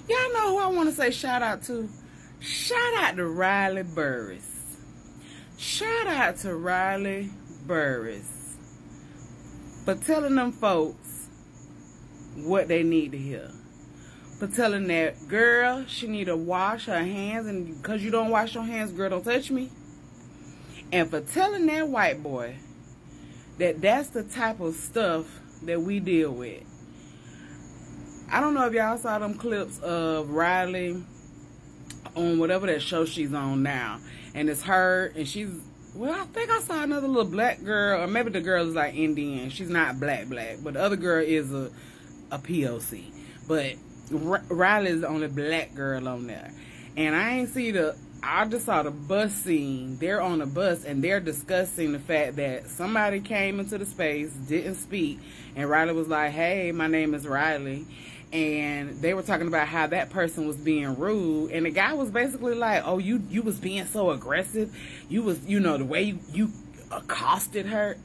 Y'all know who I want to say shout out to? Shout out to Riley Burruss. Shout out to Riley Burruss for telling them folks what they need to hear. For telling that girl she need to wash her hands, and because you don't wash your hands, girl, don't touch me. And for telling that white boy that that's the type of stuff that we deal with. I don't know if y'all saw them clips of Riley on whatever that show she's on now. And it's her, and she's, well, I think I saw another little black girl, or maybe the girl is like Indian. She's not black, but the other girl is a POC. But Riley is the only black girl on there. And I just saw the bus scene. They're on the bus, and they're discussing the fact that somebody came into the space, didn't speak, and Riley was like, hey, my name is Riley. And they were talking about how that person was being rude, and the guy was basically like, oh, you was being so aggressive, you was, the way you accosted her.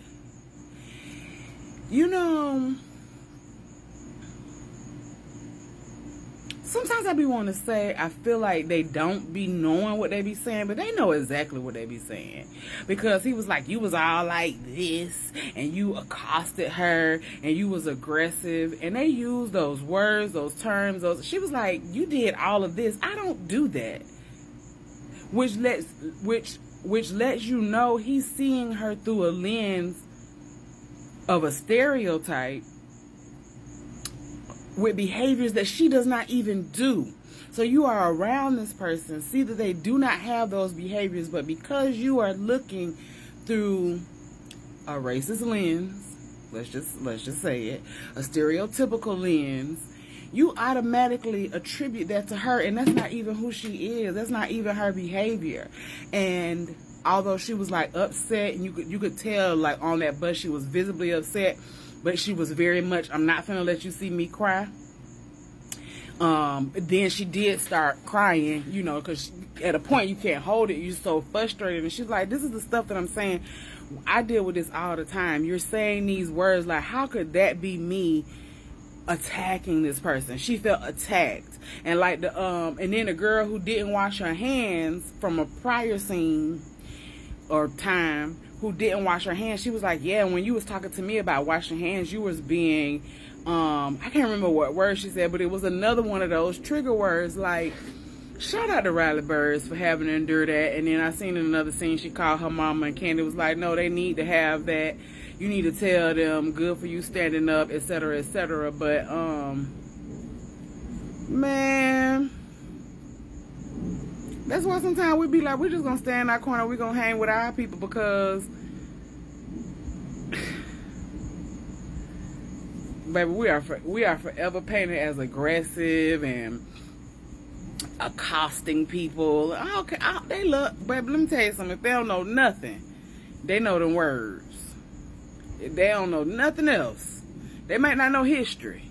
Sometimes I be wanting to say I feel like they don't be knowing what they be saying, but they know exactly what they be saying. Because he was like, you was all like this, and you accosted her, and you was aggressive, and they use those words, those terms, she was like, you did all of this. I don't do that. Which lets you know he's seeing her through a lens of a stereotype with behaviors that she does not even do. So you are around this person, see that they do not have those behaviors, but because you are looking through a racist lens, let's just say it, a stereotypical lens, you automatically attribute that to her, and that's not even who she is. That's not even her behavior. And although she was like upset, and you could tell like on that bus she was visibly upset, but she was very much, I'm not finna let you see me cry. Then she did start crying, because at a point you can't hold it. You're so frustrated. And she's like, this is the stuff that I'm saying. I deal with this all the time. You're saying these words like, how could that be me attacking this person? She felt attacked. And like and then the girl who didn't wash her hands from a prior scene or time, who didn't wash her hands, she was like, yeah, when you was talking to me about washing hands, you was being, I can't remember what word she said, but it was another one of those trigger words. Like, shout out to Riley Burruss for having to endure that. And then I seen in another scene, she called her mama, and Candy was like, no, they need to have that. You need to tell them, good for you standing up, etc., etc. But, man, that's why sometimes we be like, we're just going to stand in our corner. We're going to hang with our people because, baby, we are forever painted as aggressive and accosting people. Okay, they look, baby, let me tell you something. If they don't know nothing, they know them words. If they don't know nothing else, they might not know history.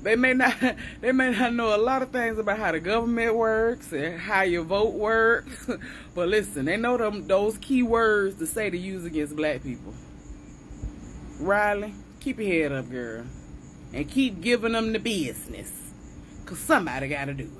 they may not know a lot of things about how the government works and how your vote works. But listen, they know those key words to say to use against black people. Riley, keep your head up, girl, and keep giving them the business, cause somebody gotta do it.